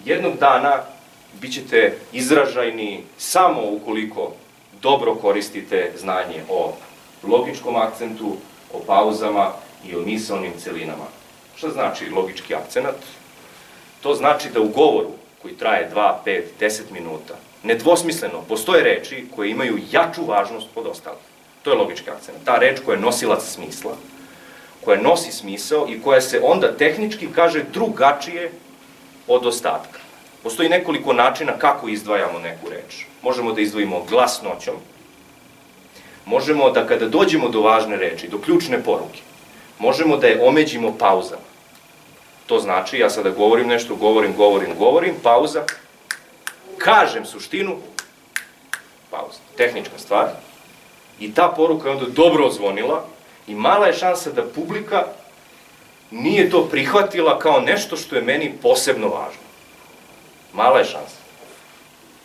Jednog dana bit ćete izražajni samo ukoliko dobro koristite znanje o logičkom akcentu, o pauzama i o misaonim celinama. Šta znači logički akcenat? To znači da u govoru koji traje 2, 5, 10 minuta, nedvosmisleno postoje reči koje imaju jaču važnost od ostalih. To je logički akcenat. Ta reč koja je nosilac smisla, koja nosi smisao i koja se onda tehnički kaže drugačije od ostatka. Postoji nekoliko načina kako izdvajamo neku reč. Možemo da izdvojimo glasnoćom, možemo da kada dođemo do važne reči, do ključne poruke, možemo da je omeđimo pauzama. To znači, ja sada govorim nešto, govorim, pauza, kažem suštinu, pauza. Tehnička stvar. I ta poruka je onda dobro odzvonila i mala je šansa da publika nije to prihvatila kao nešto što je meni posebno važno. Mala je šansa.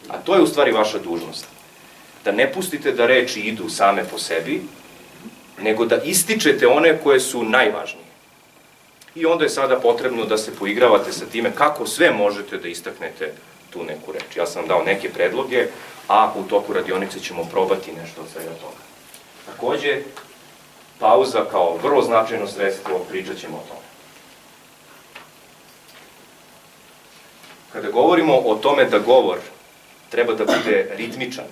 A to je u stvari vaša dužnost. Da ne pustite da reči idu same po sebi, nego da ističete one koje su najvažnije. I onda je sada potrebno da se poigravate sa time kako sve možete da istaknete tu neku reč. Ja sam vam dao neke predloge, a u toku radionice ćemo probati nešto od svega toga. Takođe, pauza kao vrlo značajno sredstvo, pričat ćemo o tome. Kada govorimo o tome da govor treba da bude ritmičan,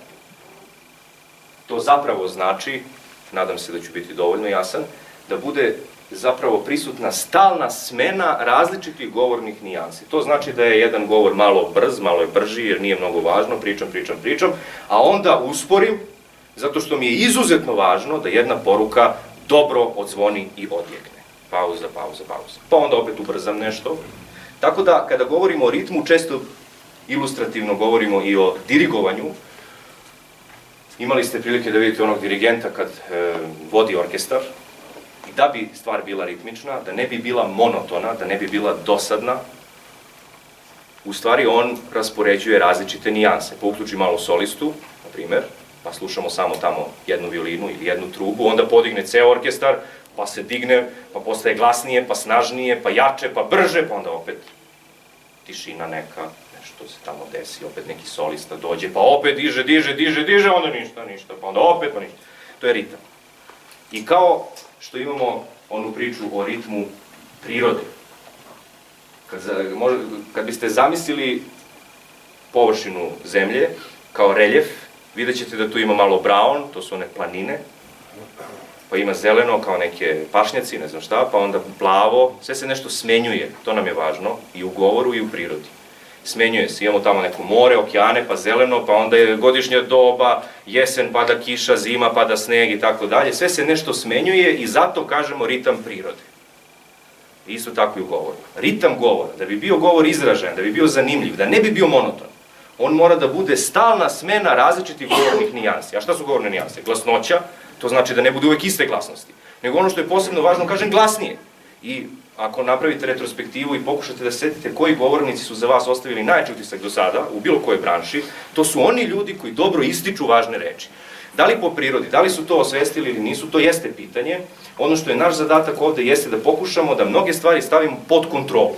to zapravo znači, nadam se da ću biti dovoljno jasan, da bude zapravo prisutna stalna smena različitih govornih nijansi. To znači da je jedan govor malo brz, malo je brži jer nije mnogo važno, pričam, a onda usporim, zato što mi je izuzetno važno da jedna poruka dobro odzvoni i odjekne. Pauza. Pa onda opet ubrzam nešto. Tako da, kada govorimo o ritmu, često ilustrativno govorimo i o dirigovanju. Imali ste prilike da vidite onog dirigenta kad vodi orkestar. I da bi stvar bila ritmična, da ne bi bila monotona, da ne bi bila dosadna, u stvari on raspoređuje različite nijanse. Pa uključi malo solistu, na primer, pa slušamo samo tamo jednu violinu ili jednu trubu, onda podigne ceo orkestar, pa se digne, pa postaje glasnije, pa snažnije, pa jače, pa brže, pa onda opet tišina neka, nešto se tamo desi, opet neki solista dođe, pa opet diže, onda ništa, pa onda opet, pa ništa. To je ritam. I kao što imamo onu priču o ritmu prirode, kad biste zamislili površinu zemlje kao reljef, vidjet ćete da tu ima malo brown, to su one planine, pa ima zeleno kao neke pašnjaci, ne znam šta, pa onda plavo, sve se nešto smenjuje, to nam je važno, i u govoru i u prirodi. Smenjuje se, imamo tamo neko more, okeane, pa zeleno, pa onda je godišnja doba, jesen, pada kiša, zima, pada sneg i tako dalje, sve se nešto smenjuje i zato kažemo ritam prirode. Isto tako i u govoru. Ritam govora, da bi bio govor izražajan, da bi bio zanimljiv, da ne bi bio monoton, on mora da bude stalna smena različitih govornih nijansi. A šta su govorne nijanse? Glasnoća, to znači da ne bude uvek iste glasnosti, nego ono što je posebno važno, kažem glasnije. I ako napravite retrospektivu i pokušate da se setite koji govornici su za vas ostavili najjači utisak do sada, u bilo kojoj branši, to su oni ljudi koji dobro ističu važne reči. Da li po prirodi, da li su to osvestili ili nisu, to jeste pitanje. Ono što je naš zadatak ovde jeste da pokušamo da mnoge stvari stavimo pod kontrolu.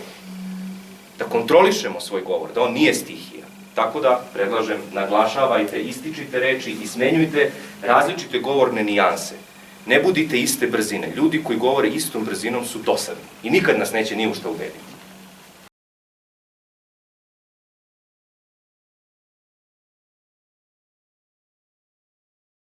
Da kontrolišemo svoj govor, da on nije stihija. Tako da, predlažem, naglašavajte, ističite reči i smenjujte različite govorne nijanse. Ne budite iste brzine. Ljudi koji govore istom brzinom su dosadni i nikad nas neće ni u šta ubediti.